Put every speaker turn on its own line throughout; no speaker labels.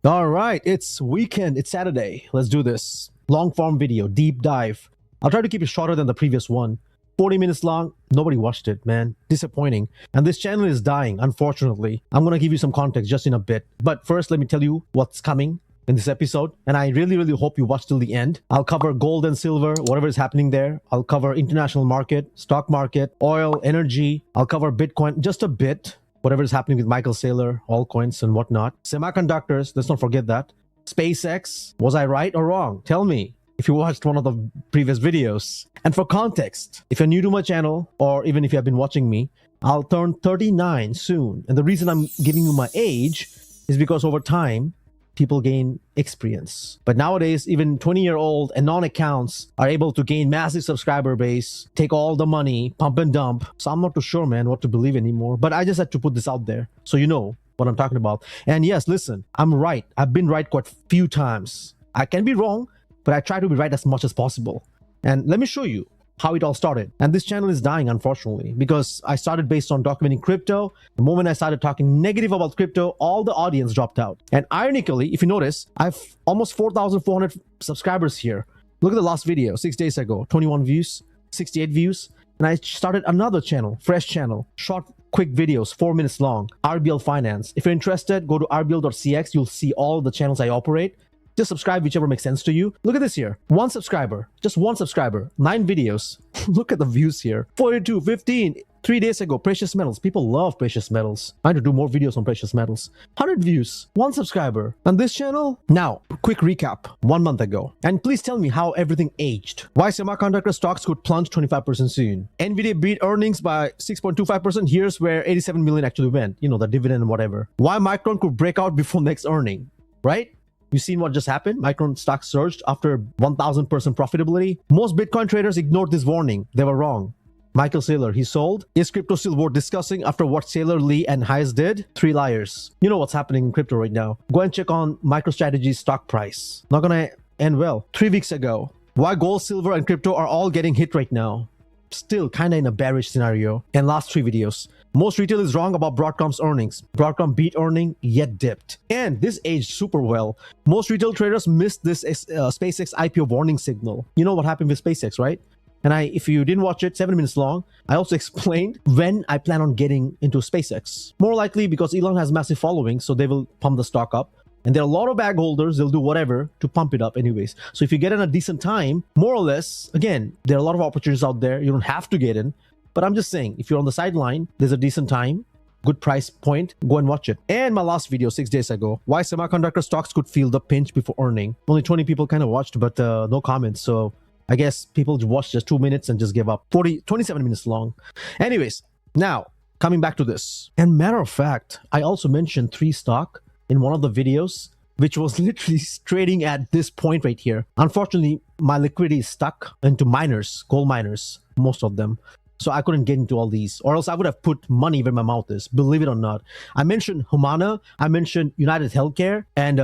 All right, it's weekend, it's Saturday. Let's do this. Long form video, deep dive. I'll try to keep it shorter than the previous one. 40 minutes long, nobody watched it, man. Disappointing. And this channel is dying, unfortunately. I'm gonna give you some context just in a bit. But first, let me tell you what's coming in this episode. And I really hope you watch till the end. I'll cover gold and silver, whatever is happening there. I'll cover international market, stock market, oil, energy. I'll cover Bitcoin just a bit. Whatever is happening with Michael Saylor, altcoins and whatnot. Semiconductors, let's not forget that. SpaceX, was I right or wrong? Tell me if you watched one of the previous videos. And for context, if you're new to my channel, or even if you have been watching me, I'll turn 39 soon. And the reason I'm giving you my age is because over time, people gain experience. But nowadays, even 20-year-old and non-accounts are able to gain massive subscriber base, take all the money, pump and dump. So I'm not too sure, man, what to believe anymore. But I just had to put this out there so you know what I'm talking about. And yes, listen, I'm right. I've been right quite a few times. I can be wrong, but I try to be right as much as possible. And let me show you how it all started. And this channel is dying, unfortunately, because I started based on documenting crypto. The moment I started talking negative about crypto, all the audience dropped out. And ironically, if you notice, I've almost 4,400 subscribers here. Look at the last video, 6 days ago, 21 views, 68 views. And I started another channel, fresh channel, short, quick videos, 4 minutes long, RBL Finance. If you're interested, go to rbl.cx. You'll see all the channels I operate. Just subscribe whichever makes sense to you. Look at this here. One subscriber. Just one subscriber. 9 videos. Look at the views here. 42, 15. 3 days ago, precious metals. People love precious metals. I need to do more videos on precious metals. 100 views. One subscriber. And this channel? Now, quick recap. 1 month ago. And please tell me how everything aged. Why semiconductor stocks could plunge 25% soon. Nvidia beat earnings by 6.25%. Here's where 87 million actually went. You know, the dividend and whatever. Why Micron could break out before next earning. Right? You've seen what just happened? Micron stock surged after 1,000% profitability. Most Bitcoin traders ignored this warning. They were wrong. Michael Saylor, he sold. Is crypto still worth discussing after what Saylor, Lee, and Hayes did? 3 liars. You know what's happening in crypto right now. Go and check on MicroStrategy's stock price. Not gonna end well. 3 weeks ago. Why gold, silver, and crypto are all getting hit right now. Still kind of in a bearish scenario. And last 3 videos. Most retail is wrong about Broadcom's earnings. Broadcom beat earning, yet dipped. And this aged super well. Most retail traders missed this SpaceX IPO warning signal. You know what happened with SpaceX, right? And if you didn't watch it, 7 minutes long, I also explained when I plan on getting into SpaceX. More likely because Elon has massive following, so they will pump the stock up. And there are a lot of bag holders, they'll do whatever to pump it up anyways. So if you get in a decent time, more or less, again, there are a lot of opportunities out there. You don't have to get in. But I'm just saying, if you're on the sideline, there's a decent time, good price point, go and watch it. And my last video 6 days ago, why semiconductor stocks could feel the pinch before earning. Only 20 people kind of watched, but no comments. So I guess people watched just 2 minutes and just gave up. 27 minutes long. Anyways, now coming back to this. And matter of fact, I also mentioned 3 stock in one of the videos, which was literally trading at this point right here. Unfortunately, my liquidity is stuck into miners, gold miners, most of them. So I couldn't get into all these, or else I would have put money where my mouth is, believe it or not. I mentioned Humana, I mentioned United Healthcare, and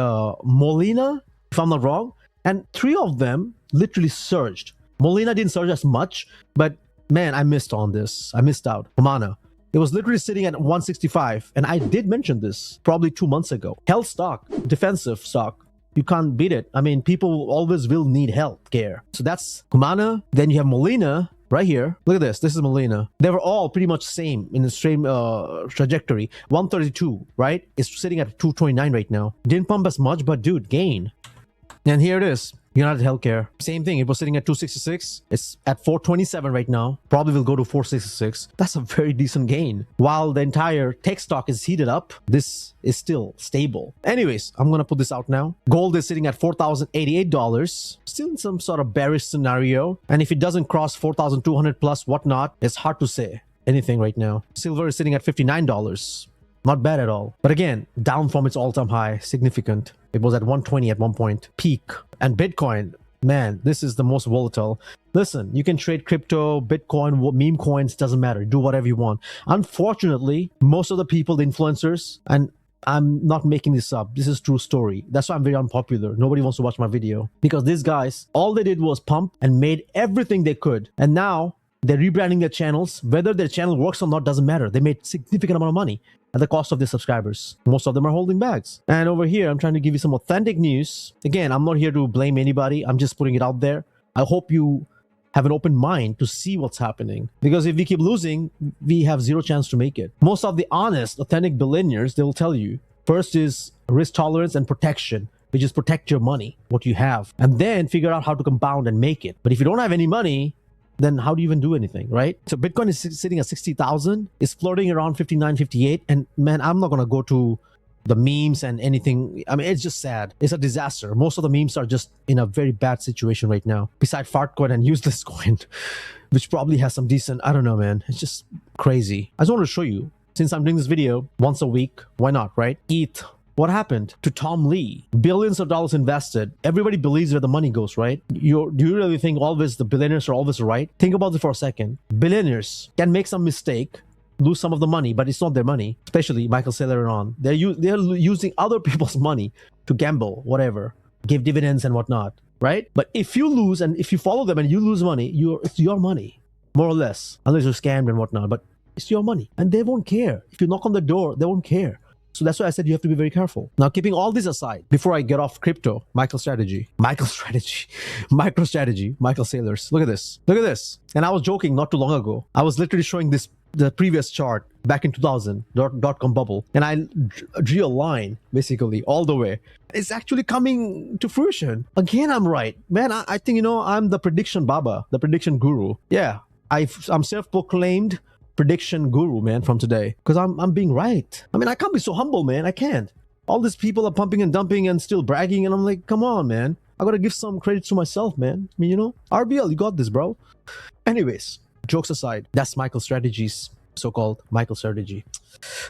Molina, if I'm not wrong. And 3 of them literally surged. Molina didn't surge as much, but man, I missed on this. I missed out. Humana. It was literally sitting at 165. And I did mention this probably 2 months ago. Health stock, defensive stock. You can't beat it. I mean, people always will need health care. So that's Humana. Then you have Molina. Right here, look at this. This is Molina. They were all pretty much same in the same trajectory. 132, right? It's sitting at 229 right now. Didn't pump as much, but dude, gain. And here it is. United Healthcare. Same thing. It was sitting at 266. It's at 427 right now. Probably will go to 466. That's a very decent gain. While the entire tech stock is heated up, this is still stable. Anyways, I'm going to put this out now. Gold is sitting at $4,088. Still in some sort of bearish scenario. And if it doesn't cross 4,200 plus whatnot, it's hard to say anything right now. Silver is sitting at $59. Not bad at all. But again, down from its all-time high, significant. It was at 120 at one point, peak. And Bitcoin, man, this is the most volatile. Listen, you can trade crypto, Bitcoin, meme coins, doesn't matter. Do whatever you want. Unfortunately, most of the people, the influencers, and I'm not making this up. This is true story. That's why I'm very unpopular. Nobody wants to watch my video. Because these guys, all they did was pump and made everything they could. And now they're rebranding their channels. Whether their channel works or not doesn't matter. They made significant amount of money. at the cost of their subscribers. Most of them are holding bags. And over here, I'm trying to give you some authentic news. Again, I'm not here to blame anybody. I'm just putting it out there. I hope you have an open mind to see what's happening. Because if we keep losing, we have zero chance to make it. Most of the honest, authentic billionaires, they will tell you, first is risk tolerance and protection, which is protect your money, what you have, and then figure out how to compound and make it. But if you don't have any money, then how do you even do anything, right? So Bitcoin is sitting at 60,000, it's floating around 59, 58. And man, I'm not going to go to the memes and anything. I mean, it's just sad. It's a disaster. Most of the memes are just in a very bad situation right now. Besides fart coin and useless coin, which probably has some decent, I don't know, man. It's just crazy. I just want to show you, since I'm doing this video once a week, why not, right? ETH. What happened to Tom Lee? Billions of dollars invested. Everybody believes where the money goes, right? Do you really think always the billionaires are always right? Think about it for a second. Billionaires can make some mistake, lose some of the money, but it's not their money. Especially Michael Saylor and on. They're using other people's money to gamble, whatever, give dividends and whatnot, right? But if you lose and if you follow them and you lose money, it's your money, more or less, unless you're scammed and whatnot. But it's your money, and they won't care. If you knock on the door, they won't care. So that's why I said you have to be very careful. Now, keeping all this aside, before I get off crypto, MicroStrategy, Michael Saylor's. Look at this. Look at this. And I was joking not too long ago. I was literally showing the previous chart back in 2000, dot-com bubble. And I drew a line, basically, all the way. It's actually coming to fruition. Again, I'm right. Man, I think, I'm the prediction baba, the prediction guru. Yeah, I'm self-proclaimed prediction guru, man, from today, because I'm being right. I mean, I can't be so humble, man. I can't. All these people are pumping and dumping and still bragging, and I'm like, come on, man. I gotta give some credit to myself, man. I mean, RBL, you got this, bro. Anyways, jokes aside, that's MicroStrategy's so-called MicroStrategy.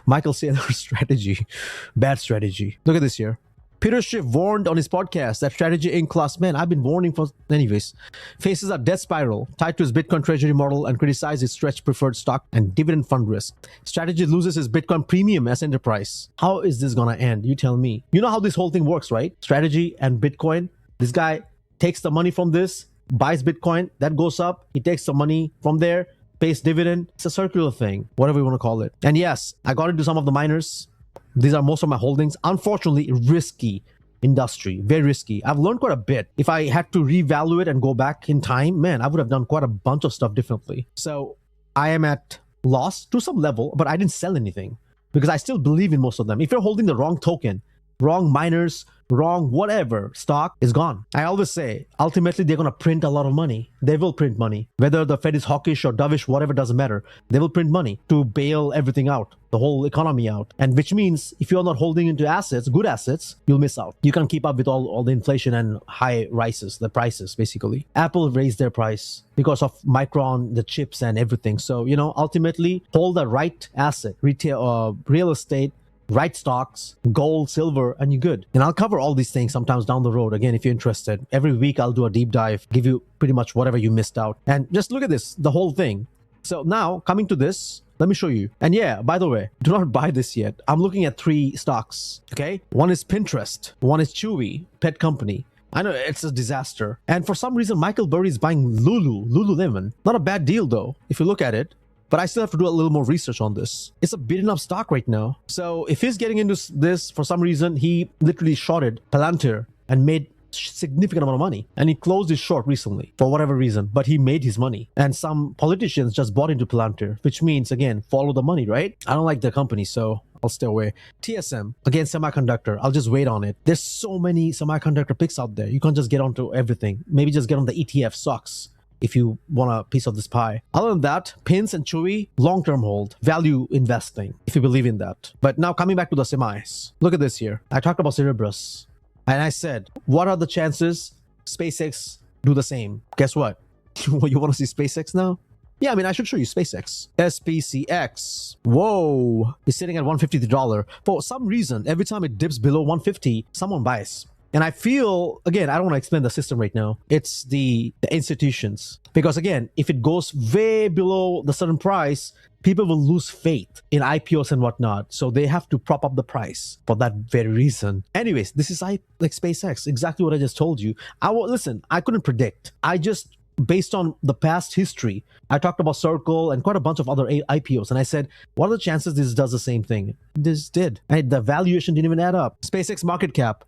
Michael Saylor's strategy. Bad strategy. Look at this here. Peter Schiff warned on his podcast that Strategy Inc. class, man, I've been warning for, anyways, faces a death spiral tied to his Bitcoin treasury model and criticized its stretched preferred stock and dividend fund risk. Strategy loses his Bitcoin premium as enterprise. How is this gonna end? You tell me. You know how this whole thing works, right? Strategy and Bitcoin. This guy takes the money from this, buys Bitcoin, that goes up. He takes the money from there, pays dividend. It's a circular thing, whatever you want to call it. And yes, I got into some of the miners. These are most of my holdings. Unfortunately, risky industry, very risky. I've learned quite a bit. If I had to reevaluate and go back in time, man, I would have done quite a bunch of stuff differently. So I am at loss to some level, but I didn't sell anything because I still believe in most of them. If you're holding the wrong token, wrong miners, wrong whatever, stock is gone. I always say, ultimately, they're going to print a lot of money. They will print money. Whether the Fed is hawkish or dovish, whatever, doesn't matter. They will print money to bail everything out, the whole economy out. And which means if you're not holding into assets, good assets, you'll miss out. You can't keep up with all the inflation and high rises, the prices, basically. Apple raised their price because of Micron, the chips and everything. So, ultimately, hold the right asset, retail, real estate, right stocks, gold, silver, and you're good. And I'll cover all these things sometimes down the road. Again, if you're interested, every week I'll do a deep dive, give you pretty much whatever you missed out. And just look at this, the whole thing. So now coming to this, let me show you. And yeah, by the way, do not buy this yet. I'm looking at 3 stocks, okay? One is Pinterest, one is Chewy, pet company. I know it's a disaster. And for some reason, Michael Burry is buying Lululemon. Not a bad deal though, if you look at it. But I still have to do a little more research on this. It's a beaten up stock right now. So if he's getting into this for some reason, he literally shorted Palantir and made significant amount of money. And he closed his short recently for whatever reason, but he made his money. And some politicians just bought into Palantir, which means, again, follow the money, right? I don't like the company, so I'll stay away. TSM, again, semiconductor. I'll just wait on it. There's so many semiconductor picks out there. You can't just get onto everything. Maybe just get on the ETF stocks if you want a piece of this pie. Other than that, Pins and Chewy, long-term hold, value investing, if you believe in that. But now coming back to the semis, look at this here. I talked about Cerebrus, and I said, what are the chances SpaceX do the same? Guess what? You want to see SpaceX now? Yeah, I mean, I should show you SpaceX. SPCX. Whoa. It's sitting at $153. For some reason, every time it dips below 150, someone buys. And I feel, again, I don't want to explain the system right now. It's the institutions. Because again, if it goes way below the certain price, people will lose faith in IPOs and whatnot. So they have to prop up the price for that very reason. Anyways, this is like SpaceX, exactly what I just told you. Listen, I couldn't predict. I just based on the past history, I talked about Circle and quite a bunch of other IPOs, and I said, what are the chances this does the same thing? This did. And the valuation didn't even add up. SpaceX market cap,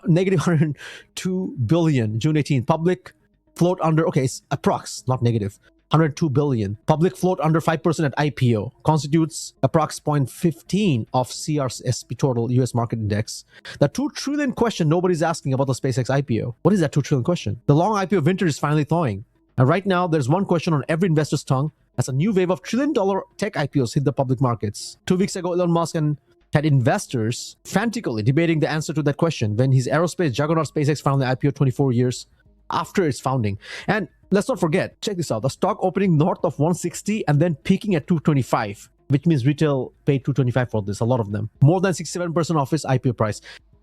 negative 102 billion, June 18th. Public float under, okay, it's approx, not negative. 102 billion. Public float under 5% at IPO constitutes approx 0.15 of CRSP total US market index. The 2 trillion question nobody's asking about the SpaceX IPO. What is that 2 trillion question? The long IPO winter is finally thawing. And right now, there's one question on every investor's tongue as a new wave of trillion-dollar tech IPOs hit the public markets. 2 weeks ago, Elon Musk had investors frantically debating the answer to that question when his aerospace juggernaut SpaceX finally IPO 24 years after its founding. And let's not forget, check this out, the stock opening north of 160 and then peaking at 225, which means retail paid 225 for this, a lot of them. More than 67% of its IPO price.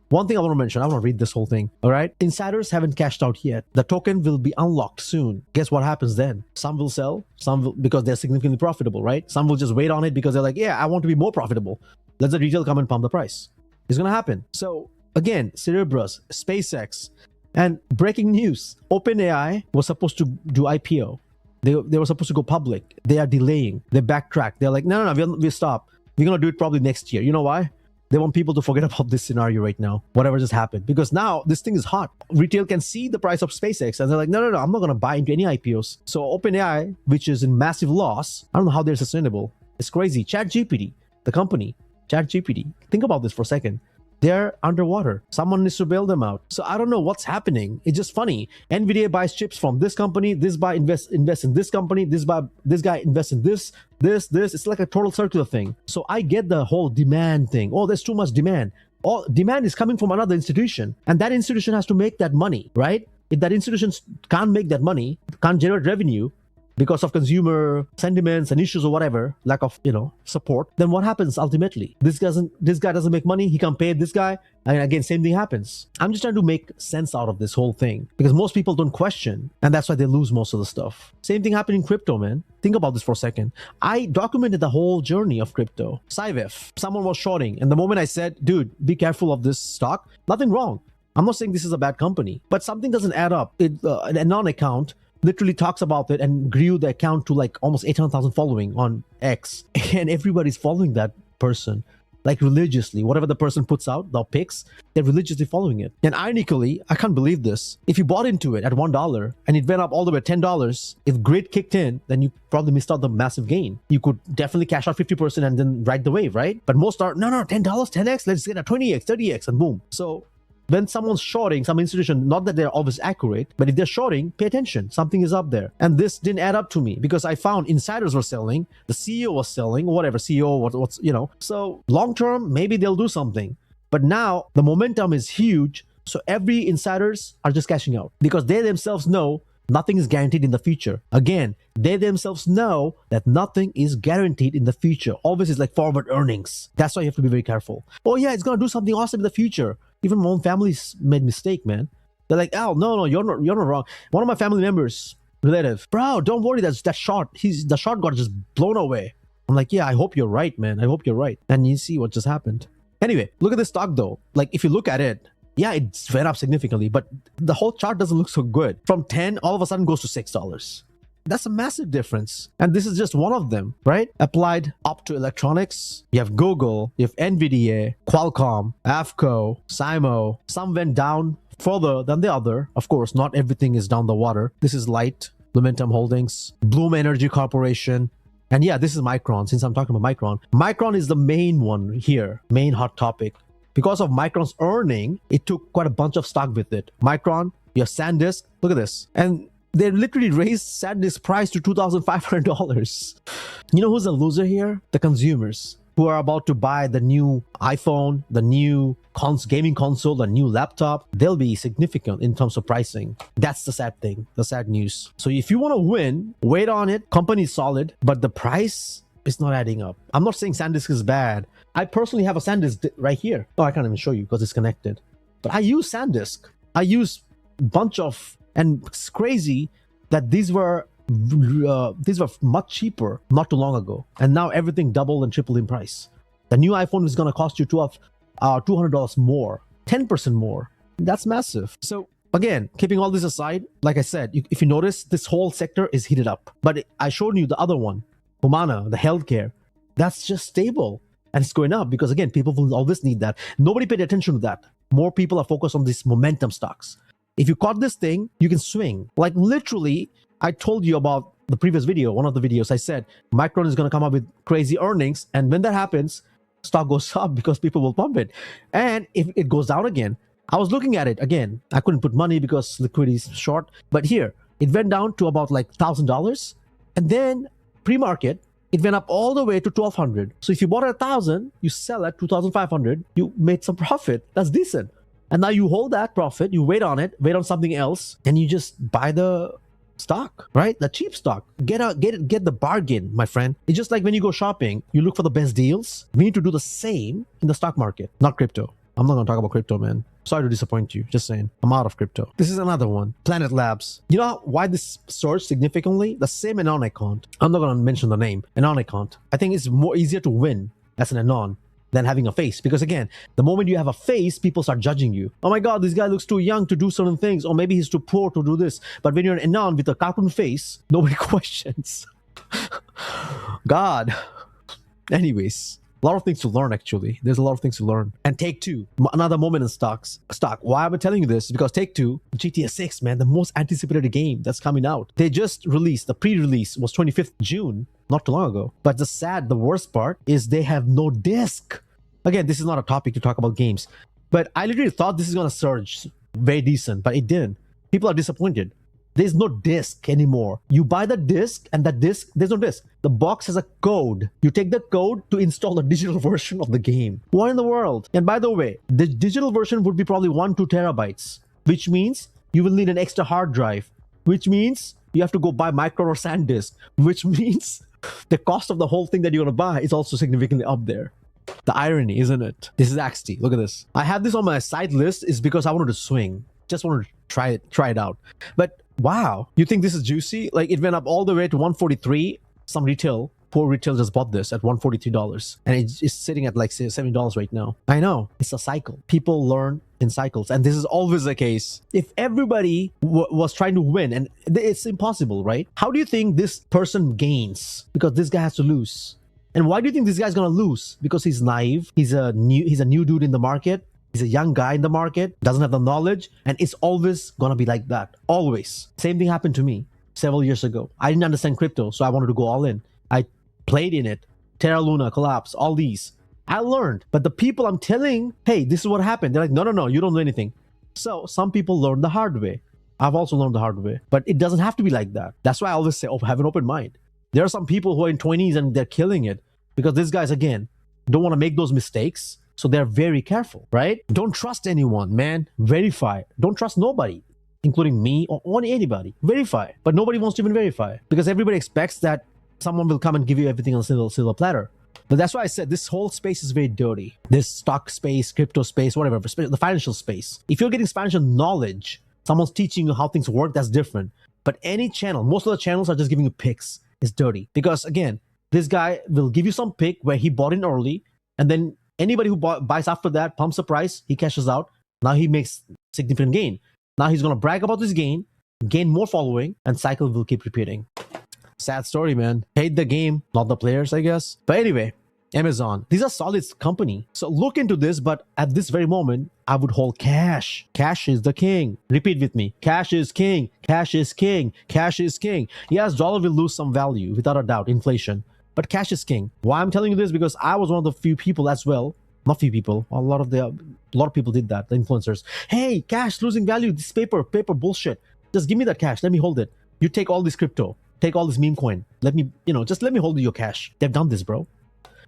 One thing I want to mention, I want to read this whole thing, all right? Insiders haven't cashed out yet. The token will be unlocked soon. Guess what happens then? Some will sell, some will, because they're significantly profitable, right? Some will just wait on it because they're like, yeah, I want to be more profitable. Let the retail come and pump the price. It's going to happen. So again, Cerebras, SpaceX, and breaking news, OpenAI was supposed to do IPO. They were supposed to go public. They are delaying. They backtrack. They're like, no, we'll stop. We're going to do it probably next year. You know why? They want people to forget about this scenario right now, whatever just happened. Because now this thing is hot. Retail can see the price of SpaceX and they're like, no, I'm not going to buy into any IPOs. So OpenAI, which is in massive loss, I don't know how they're sustainable. It's crazy. ChatGPT, the company, ChatGPT. Think about this for a second. They're underwater. Someone needs to bail them out. So I don't know what's happening. It's just funny. NVIDIA buys chips from this company. This buy invest in this company. This guy invests in this. It's like a total circular thing. So I get the whole demand thing. Oh, there's too much demand. All demand is coming from another institution, and that institution has to make that money, right? If that institution can't make that money, can't generate revenue, because of consumer sentiments and issues or whatever, lack of, support, then what happens ultimately? This guy doesn't make money, he can't pay this guy, and again, same thing happens. I'm just trying to make sense out of this whole thing because most people don't question, and that's why they lose most of the stuff. Same thing happened in crypto, man. Think about this for a second. I documented the whole journey of crypto. SciVef, someone was shorting, and the moment I said, dude, be careful of this stock, nothing wrong. I'm not saying this is a bad company, but something doesn't add up. A non-account literally talks about it and grew the account to like almost 800,000 following on X. And everybody's following that person, like religiously. Whatever the person puts out, the pics, they're religiously following it. And ironically, I can't believe this. If you bought into it at $1 and it went up all the way to $10, if grid kicked in, then you probably missed out the massive gain. You could definitely cash out 50% and then ride the wave, right? But most are, no, $10, 10x, let's get a 20x, 30x, and boom. So when someone's shorting some institution, not that they're always accurate, but if they're shorting, pay attention. Something is up there. And this didn't add up to me because I found insiders were selling, the CEO was selling, whatever, CEO, what's. So long term, maybe they'll do something. But now the momentum is huge. So every insiders are just cashing out because they themselves know nothing is guaranteed in the future. Again, they themselves know that nothing is guaranteed in the future. Always is like forward earnings. That's why you have to be very careful. Oh yeah, it's going to do something awesome in the future. Even my own family's made mistake, man. They're like, "Oh, no, you're not wrong." One of my family members, relative, bro, don't worry, that shot. The shot got just blown away. I'm like, yeah, I hope you're right, man. I hope you're right. And you see what just happened. Anyway, look at this stock though. Like if you look at it, yeah, it went up significantly, but the whole chart doesn't look so good. From 10, all of a sudden goes to $6. That's a massive difference. And this is just one of them, right? Applied up to electronics. You have Google, you have NVIDIA, Qualcomm, AFCO, SIMO. Some went down further than the other. Of course, not everything is down the water. This is Light, Lumentum Holdings, Bloom Energy Corporation. And yeah, this is Micron, since I'm talking about Micron. Micron is the main one here, main hot topic. Because of Micron's earning, it took quite a bunch of stock with it. Micron, you have SanDisk, look at this. And they literally raised SanDisk price to $2,500. You know who's the loser here? The consumers who are about to buy the new iPhone, the new gaming console, the new laptop. They'll be significant in terms of pricing. That's the sad thing, the sad news. So if you want to win, wait on it. Company's solid, but the price is not adding up. I'm not saying SanDisk is bad. I personally have a SanDisk right here. Oh, I can't even show you because it's connected. But I use SanDisk. I use a bunch of, and it's crazy that these were much cheaper not too long ago, and now everything doubled and tripled in price. The new iPhone is going to cost you $200 more, 10% more. That's massive. So again, keeping all this aside, like I said, if you notice, this whole sector is heated up. But I showed you the other one, Humana, the healthcare. That's just stable. And it's going up because, again, people will always need that. Nobody paid attention to that. More people are focused on these momentum stocks. If you caught this thing, you can swing. Like literally, I told you about the previous video, one of the videos, I said Micron is going to come up with crazy earnings. And when that happens, stock goes up because people will pump it. And if it goes down again, I was looking at it again. I couldn't put money because liquidity is short. But here, it went down to about like $1,000. And then pre-market, it went up all the way to 1,200. So if you bought at 1,000, you sell at 2,500, you made some profit. That's decent. And now you hold that profit, you wait on it, wait on something else, and you just buy the stock, right? The cheap stock. Get the bargain, my friend. It's just like when you go shopping, you look for the best deals. We need to do the same in the stock market, not crypto. I'm not going to talk about crypto, man. Sorry to disappoint you. Just saying. I'm out of crypto. This is another one. Planet Labs. You know why this surged significantly? The same Anon account. I'm not going to mention the name. Anon account. I think it's more easier to win as an Anon than having a face. Because again, the moment you have a face, people start judging you. Oh my God, this guy looks too young to do certain things. Or maybe he's too poor to do this. But when you're an Anon with a cartoon face, nobody questions. God. Anyways. A lot of things to learn, actually. There's a lot of things to learn. And Take-Two, another moment in stock. Why am I telling you this? Because Take-Two, GTA 6, man, the most anticipated game that's coming out. They just released, the pre-release was 25th June, not too long ago. But the worst part is they have no disc. Again, this is not a topic to talk about games. But I literally thought this is going to surge very decent, but it didn't. People are disappointed. There's no disc anymore. You buy the disc, and that disc, there's no disc. The box has a code. You take the code to install the digital version of the game. What in the world? And by the way, the digital version would be probably 1-2 terabytes, which means you will need an extra hard drive, which means you have to go buy micro or SanDisk, which means the cost of the whole thing that you're going to buy is also significantly up there. The irony, isn't it? This is XT. Look at this. I have this on my side list is because I wanted to swing. Just wanted to try it out. But wow, you think this is juicy? Like it went up all the way to 143. Some poor retail just bought this at $143, and it's sitting at like $70 right now. I know, it's a cycle. People learn in cycles, and this is always the case. If everybody was trying to win, and it's impossible, right? How do you think this person gains? Because this guy has to lose. And why do you think this guy's gonna lose? Because he's naive. He's a new dude in the market. He's a young guy in the market, doesn't have the knowledge, and it's always gonna be like that. Always. Same thing happened to me several years ago. I didn't understand crypto, so I wanted to go all in. I played in it. Terra Luna, Collapse, all these. I learned. But the people I'm telling, hey, this is what happened. They're like, no, you don't know anything. So some people learn the hard way. I've also learned the hard way. But it doesn't have to be like that. That's why I always say, have an open mind. There are some people who are in 20s and they're killing it. Because these guys, again, don't want to make those mistakes. So they're very careful, right? Don't trust anyone, man. Verify. Don't trust nobody, including me or anybody. Verify. But nobody wants to even verify because everybody expects that someone will come and give you everything on a silver platter. But that's why I said this whole space is very dirty. This stock space, crypto space, whatever, the financial space. If you're getting financial knowledge, someone's teaching you how things work, that's different. But any channel, most of the channels are just giving you picks. It's dirty. Because again, this guy will give you some pick where he bought in early, and then anybody who buys after that, pumps the price, he cashes out. Now he makes significant gain. Now he's going to brag about this gain more following, and cycle will keep repeating. Sad story, man. Hate the game, not the players, I guess. But anyway, Amazon. These are solid company. So look into this, but at this very moment, I would hold cash. Cash is the king. Repeat with me. Cash is king. Cash is king. Cash is king. Yes, dollar will lose some value, without a doubt, inflation. But cash is king. Why I'm telling you this? Because I was one of the few people as well. Not few people. A lot of people did that. The influencers. Hey, cash losing value. This paper bullshit. Just give me that cash. Let me hold it. You take all this crypto. Take all this meme coin. Let me, just let me hold your cash. They've done this, bro.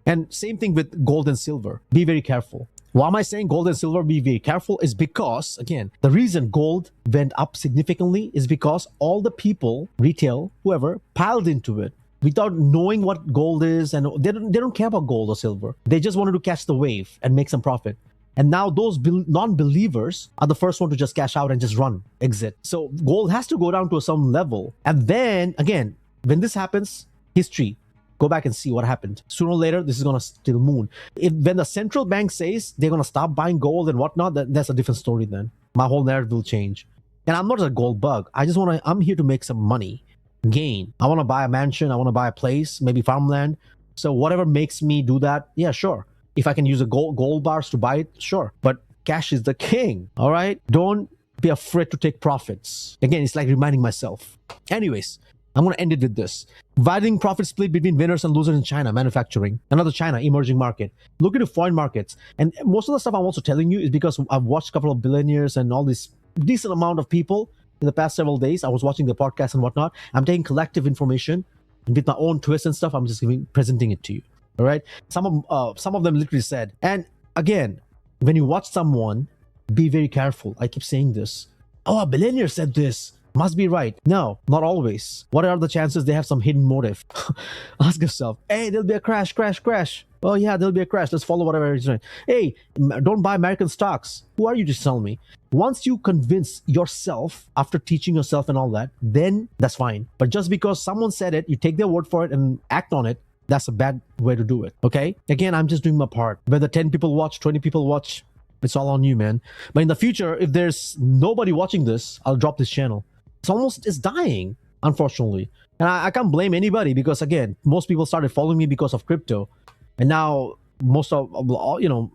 And same thing with gold and silver. Be very careful. Why am I saying gold and silver be very careful? Is because, again, the reason gold went up significantly is because all the people, retail, whoever, piled into it without knowing what gold is, and they don't care about gold or silver. They just wanted to catch the wave and make some profit. And now those non-believers are the first one to just cash out and just run, exit. So gold has to go down to some level. And then, again, when this happens, history, go back and see what happened. Sooner or later, this is going to still moon. When the central bank says they're going to stop buying gold and whatnot, that's a different story then. My whole narrative will change. And I'm not a gold bug. I'm here to make some money, gain. I want to buy a mansion. I want to buy a place, maybe farmland. So whatever makes me do that, yeah, sure. If I can use a gold bars to buy it, sure. But cash is the king. All right. Don't be afraid to take profits. Again, it's like reminding myself. Anyways, I'm going to end it with this. Widening profit split between winners and losers in China, manufacturing. Another China, emerging market. Look into foreign markets. And most of the stuff I'm also telling you is because I've watched a couple of billionaires and all this decent amount of people in the past several days. I was watching the podcast and whatnot. I'm taking collective information and with my own twist and stuff. I'm just presenting it to you. All right. Some of them literally said, and again, when you watch someone, be very careful. I keep saying this. Oh, a billionaire said this. Must be right. No, not always. What are the chances they have some hidden motive? Ask yourself, hey, there'll be a crash. Oh yeah, there'll be a crash. Let's follow whatever is right. Hey, don't buy American stocks. Who are you to tell me? Once you convince yourself after teaching yourself and all that, then that's fine. But just because someone said it, you take their word for it and act on it, that's a bad way to do it. Okay? Again, I'm just doing my part. Whether 10 people watch, 20 people watch, it's all on you, man. But in the future, if there's nobody watching this, I'll drop this channel. It's dying, unfortunately. And I can't blame anybody because, again, most people started following me because of crypto. And now most of,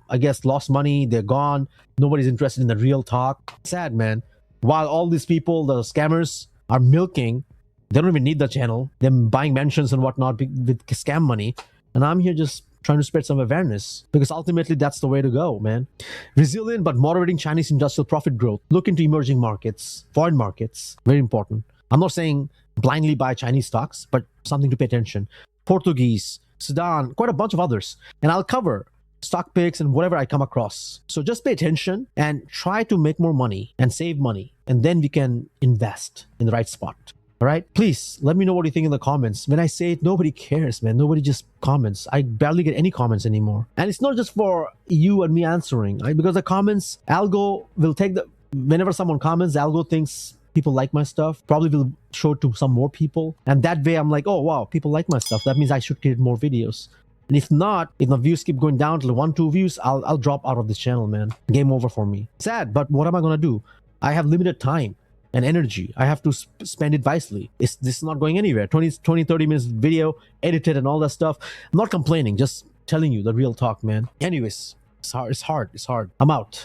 I guess lost money. They're gone. Nobody's interested in the real talk. Sad, man. While all these people, the scammers, are milking, they don't even need the channel. They're buying mansions and whatnot with scam money. And I'm here just trying to spread some awareness because ultimately that's the way to go, man. Resilient but moderating Chinese industrial profit growth. Look into emerging markets, foreign markets. Very important. I'm not saying blindly buy Chinese stocks, but something to pay attention. Portuguese, Sudan, quite a bunch of others. And I'll cover stock picks and whatever I come across. So just pay attention and try to make more money and save money. And then we can invest in the right spot. All right, please let me know what you think in the comments. When I say it, nobody cares, man. Nobody just comments. I barely get any comments anymore. And it's not just for you and me answering, right? Because the comments, algo will take whenever someone comments, algo thinks people like my stuff, probably will show it to some more people. And that way I'm like, oh, wow, people like my stuff. That means I should create more videos. And if not, if the views keep going down to 1, 2 views, I'll drop out of this channel, man. Game over for me. Sad, but what am I going to do? I have limited time and energy. I have to spend it wisely. This is not going anywhere. 20, 30 minutes video, edited and all that stuff. I'm not complaining, just telling you the real talk, man. Anyways, it's hard. I'm out.